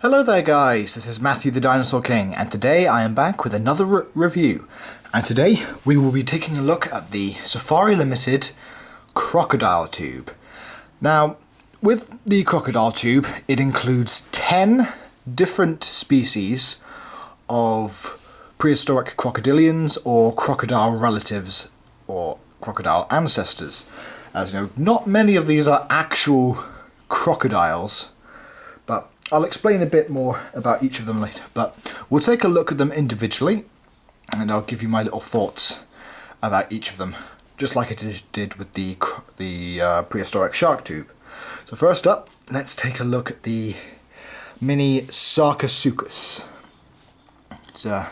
Hello there guys, this is Matthew the Dinosaur King, and today I am back with another review. And today we will be taking a look at the Safari Ltd Crocodile Toob. Now, with the Crocodile Toob, it includes 10 different species of prehistoric crocodilians or crocodile relatives or crocodile ancestors. As you know, not many of these are actual crocodiles, but I'll explain a bit more about each of them later. But we'll take a look at them individually, and I'll give you my little thoughts about each of them, just like I did with the prehistoric shark tube. So first up, let's take a look at the mini Sarcosuchus. Now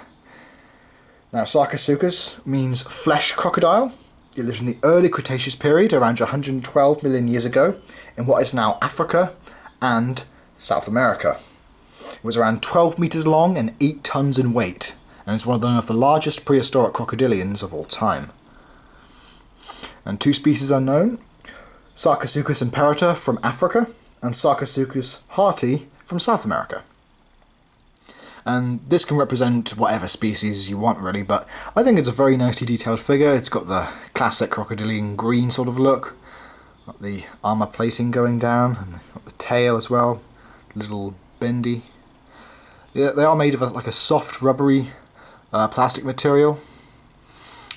Sarcosuchus means flesh crocodile. It lived in the early Cretaceous period, around 112 million years ago, in what is now Africa and South America. It was around 12 meters long and 8 tons in weight, and is one of the largest prehistoric crocodilians of all time. And two species are known: Sarcosuchus imperator from Africa and Sarcosuchus harti from South America. And this can represent whatever species you want really, but I think it's a very nicely detailed figure. It's got the classic crocodilian green sort of look, got the armor plating going down, and got the tail as well, little bendy. Yeah, they are made of like a soft rubbery plastic material,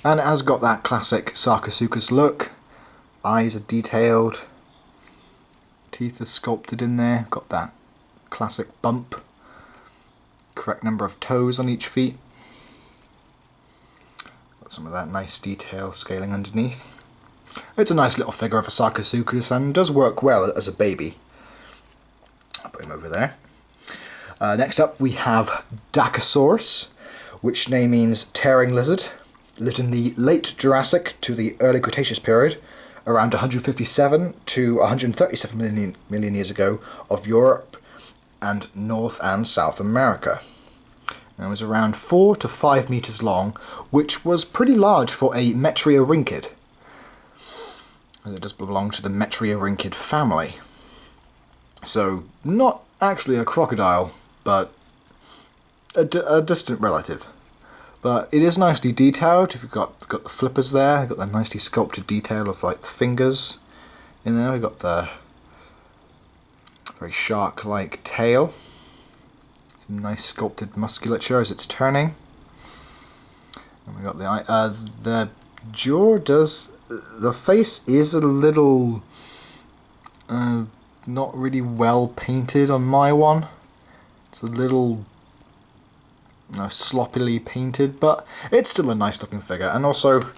and it has got that classic Sarcosuchus look. Eyes are detailed, teeth are sculpted in there, got that classic bump, correct number of toes on each feet, got some of that nice detail scaling underneath. It's a nice little figure of a Sarcosuchus and does work well as a baby. I'll put him over there. Next up we have Dacosaurus, which name means tearing lizard. Lived in the late Jurassic to the early Cretaceous period, around 157 to 137 million years ago, of Europe and North and South America. And it was around 4 to 5 meters long, which was pretty large for a Metriorhynchid. It does belong to the Metriorhynchid family. So, not actually a crocodile, but a distant relative. But it is nicely detailed. If you've got the flippers there, you've got the nicely sculpted detail of like the fingers in there. We've got the very shark-like tail. Some nice sculpted musculature as it's turning. And we got the jaw does. The face is a little not really well painted on my one. It's a little sloppily painted, but it's still a nice looking figure. And also,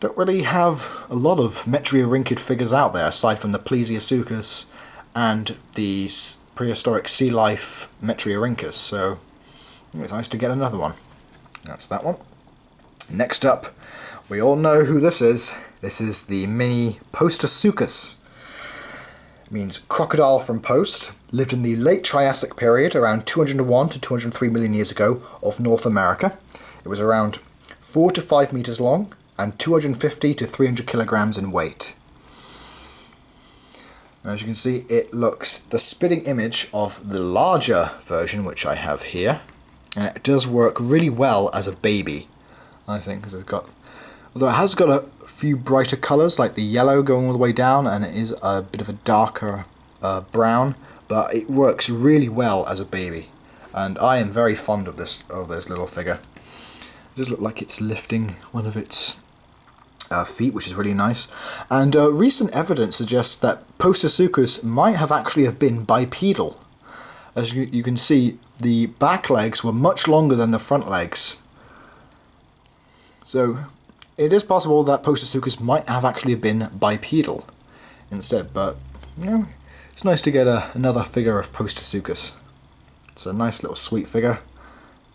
don't really have a lot of Metriorhynchid figures out there aside from the Plesiosuchus and the prehistoric sea life Metriorhynchus, so it's nice to get another one. That's that one. Next up, we all know who this is. This is the mini Postosuchus. It means crocodile from Post. Lived in the late Triassic period, around 201 to 203 million years ago, of North America. It was around 4 to 5 meters long and 250 to 300 kilograms in weight. As you can see, it looks the spitting image of the larger version, which I have here, and it does work really well as a baby, I think, because although it has got a few brighter colours like the yellow going all the way down, and it is a bit of a darker brown, but it works really well as a baby, and I am very fond of this little figure. It does look like it's lifting one of its feet, which is really nice, and recent evidence suggests that Postosuchus might have been bipedal. As you can see, the back legs were much longer than the front legs, so it is possible that Postosuchus might have actually been bipedal instead. But it's nice to get another figure of Postosuchus. It's a nice little sweet figure.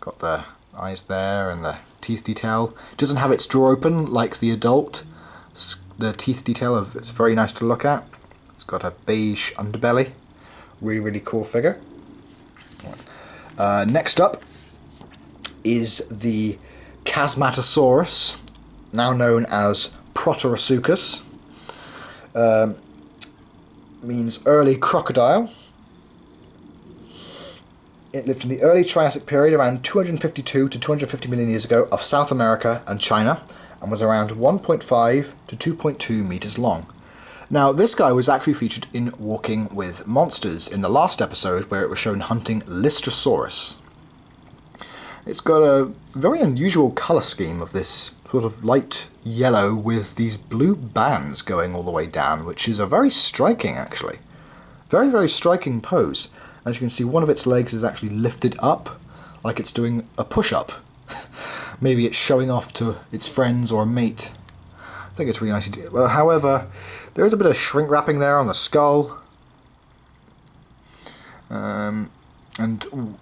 Got the eyes there and the teeth detail. It doesn't have its jaw open like the adult. The teeth detail it's very nice to look at. It's got a beige underbelly. Really cool figure. Next up is the Chasmatosaurus, now known as Protorosuchus. Means early crocodile. It lived in the early Triassic period, around 252 to 250 million years ago, of South America and China, and was around 1.5 to 2.2 meters long. Now, this guy was actually featured in Walking with Monsters in the last episode, where it was shown hunting Lystrosaurus. It's got a very unusual colour scheme of this sort of light yellow with these blue bands going all the way down, which is a very striking, actually. Very, very striking pose. As you can see, one of its legs is actually lifted up, like it's doing a push-up. Maybe it's showing off to its friends or a mate. I think it's really nice to do. Well, however, there is a bit of shrink wrapping there on the skull. And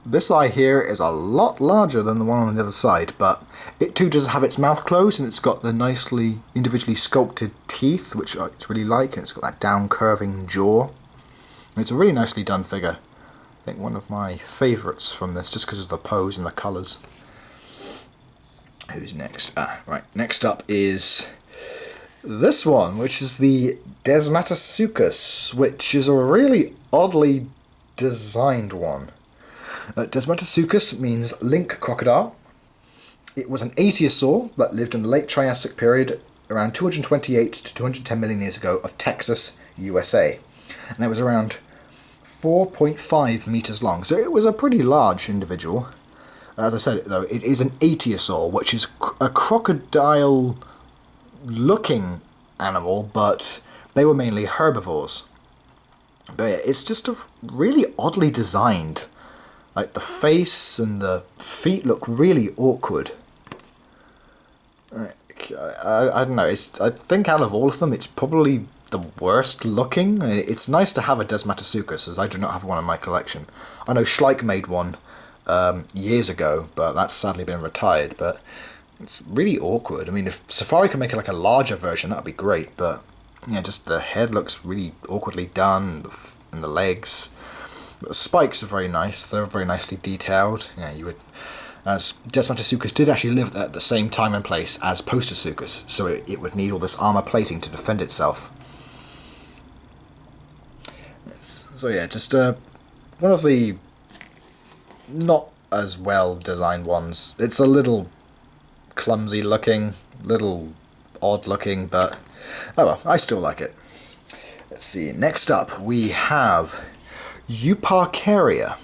this eye here is a lot larger than the one on the other side, but it too does have its mouth closed, and it's got the nicely individually sculpted teeth, which I really like, and it's got that down curving jaw. It's a really nicely done figure. I think one of my favourites from this, just because of the pose and the colours. Who's next? Right, next up is this one, which is the Desmatasuchus, which is a really oddly designed one. Desmatasuchus means link crocodile. It was an aetiosaur that lived in the late Triassic period, around 228 to 210 million years ago, of Texas, USA. And it was around 4.5 meters long, so it was a pretty large individual. As I said, though, it is an aetiosaur, which is a crocodile-looking animal, but they were mainly herbivores. But it's just a really oddly designed. Like, the face and the feet look really awkward. I don't know, I think out of all of them, it's probably the worst looking. It's nice to have a Desmatasuchus, as I do not have one in my collection. I know Schleich made one years ago, but that's sadly been retired. But it's really awkward. I mean, if Safari can make it like a larger version, that'd be great. But yeah, just the head looks really awkwardly done, and the legs. But the spikes are very nice. They're very nicely detailed. Yeah, you would. As Desmatasuchus did actually live at the same time and place as Postosuchus, so it would need all this armor plating to defend itself. So yeah, just one of the not as well designed ones. It's a little clumsy looking, little odd looking, but oh well, I still like it. Let's see, next up we have Euparkeria.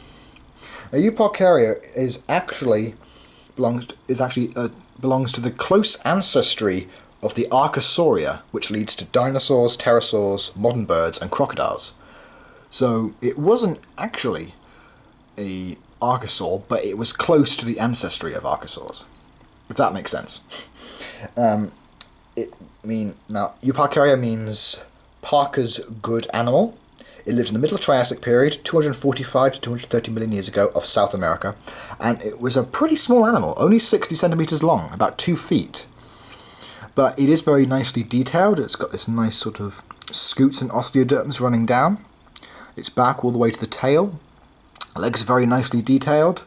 Now, Euparkeria belongs to the close ancestry of the Archosauria, which leads to dinosaurs, pterosaurs, modern birds, and crocodiles. So it wasn't actually a archosaur, but it was close to the ancestry of archosaurs, if that makes sense. Euparkeria means Parker's good animal. It lived in the middle Triassic period, 245 to 230 million years ago, of South America, and it was a pretty small animal, only 60 centimeters long, about 2 feet. But it is very nicely detailed. It's got this nice sort of scutes and osteoderms running down. Its back all the way to the tail. Legs are very nicely detailed.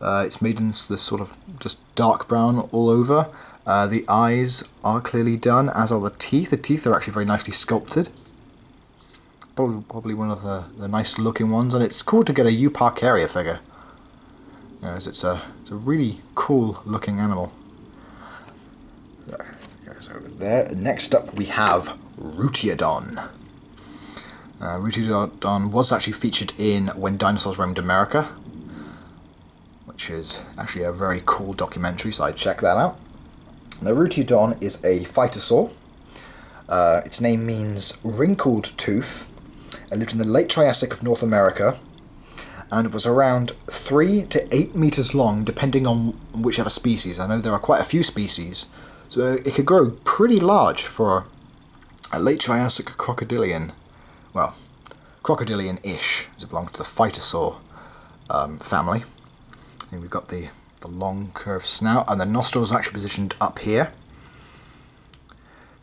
It's made in this sort of just dark brown all over. The eyes are clearly done, as are the teeth. The teeth are actually very nicely sculpted. Probably one of the nice looking ones, and it's cool to get a Euparkeria figure. As it's a really cool looking animal. There, goes over there. Next up we have Rutiodon. Rutiodon was actually featured in When Dinosaurs Roamed America, which is actually a very cool documentary, so I'd check that out. Now, Rutiodon is a phytosaur. Its name means wrinkled tooth. It lived in the late Triassic of North America, and was around 3 to 8 meters long, depending on whichever species. I know there are quite a few species, so it could grow pretty large for a late Triassic crocodilian. Well, crocodilian-ish, as it belongs to the phytosaur family. And we've got the long curved snout, and the nostrils are actually positioned up here.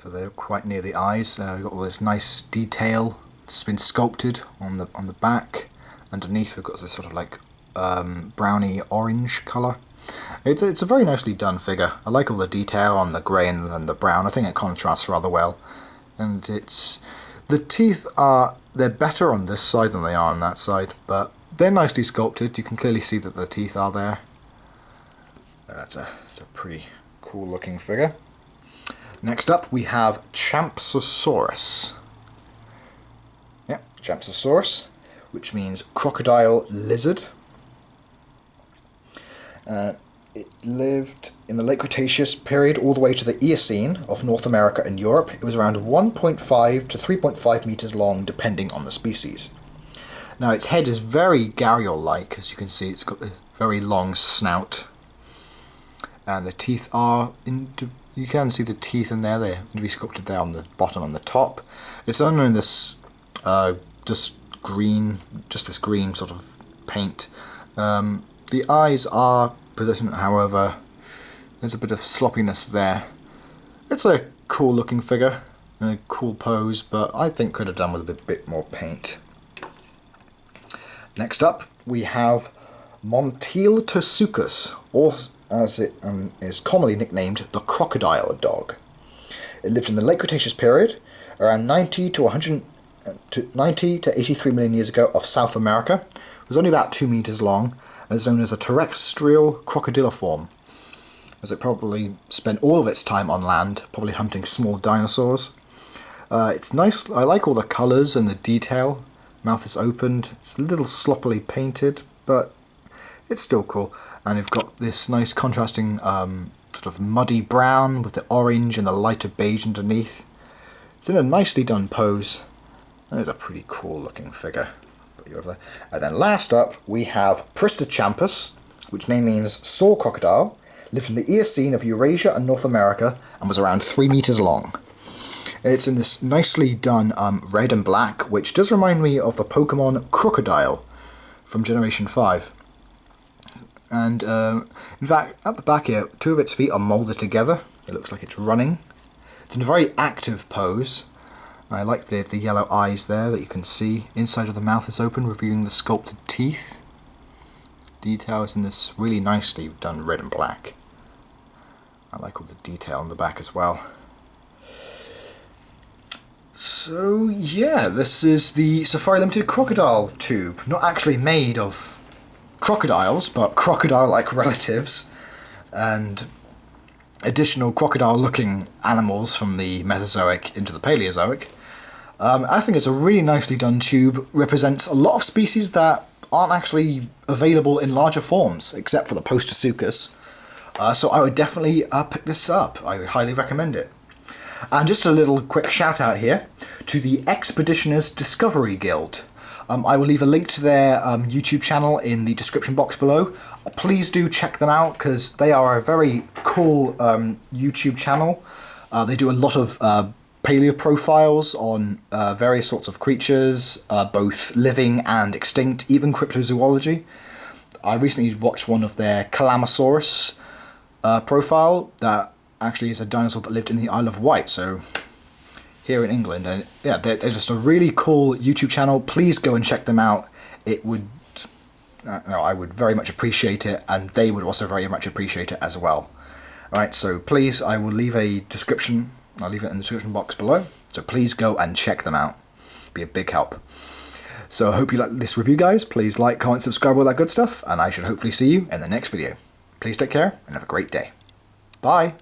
So they're quite near the eyes. We've got all this nice detail. It's been sculpted on the back. Underneath we've got this sort of like browny orange colour. It's a very nicely done figure. I like all the detail on the grey and the brown. I think it contrasts rather well. And the teeth they're better on this side than they are on that side, but they're nicely sculpted. You can clearly see that the teeth are there. It's a pretty cool looking figure. Next up we have Champsosaurus. Yeah, Champsosaurus, which means crocodile lizard. It lived in the late Cretaceous period all the way to the Eocene of North America and Europe. It was around 1.5 to 3.5 meters long, depending on the species. Now its head is very gharial-like, as you can see. It's got this very long snout, and the teeth are you can see the teeth in there. They're sculpted there on the bottom and the top. It's done in this just this green sort of paint. The eyes are positioned, however, there's a bit of sloppiness there. It's a cool looking figure, and a cool pose, but I think could have done with a bit more paint. Next up, we have Montiltosuchus, or as it is commonly nicknamed, the crocodile dog. It lived in the late Cretaceous period, around 90 to 83 million years ago, of South America. It was only about 2 meters long, and is known as a terrestrial crocodiliform, as it probably spent all of its time on land, probably hunting small dinosaurs. It's nice. I like all the colours and the detail. Mouth is opened. It's a little sloppily painted, but it's still cool. And you've got this nice contrasting sort of muddy brown with the orange and the lighter beige underneath. It's in a nicely done pose. That is a pretty cool looking figure. Put you over there. And then last up we have Pristochampus, which name means saw crocodile. Lived in the Eocene of Eurasia and North America and was around 3 meters long. It's in this nicely done red and black, which does remind me of the Pokemon Crocodile from Generation 5. And in fact, at the back here, 2 of its feet are moulded together. It looks like it's running. It's in a very active pose. I like the yellow eyes there that you can see. Inside of the mouth is open, revealing the sculpted teeth. Details in this really nicely done red and black. I like all the detail on the back as well. So yeah, this is the Safari Ltd Crocodile Toob. Not actually made of crocodiles, but crocodile-like relatives and additional crocodile-looking animals from the Mesozoic into the Paleozoic. I think it's a really nicely done tube. Represents a lot of species that aren't actually available in larger forms, except for the Postosuchus. So I would definitely pick this up. I highly recommend it. And just a little quick shout out here to the Expeditioners Discovery Guild. I will leave a link to their YouTube channel in the description box below. Please do check them out, because they are a very cool YouTube channel. They do a lot of paleo profiles on various sorts of creatures, both living and extinct, even cryptozoology. I recently watched one of their Calamasaurus profile that actually is a dinosaur that lived in the Isle of Wight, so here in England. And yeah, they're just a really cool YouTube channel. Please go and check them out. It would, I would very much appreciate it, and they would also very much appreciate it as well. Alright, so please, I will leave a description. I'll leave it in the description box below. So please go and check them out. Be a big help. So I hope you like this review, guys. Please like, comment, subscribe, all that good stuff, and I should hopefully see you in the next video. Please take care and have a great day. Bye!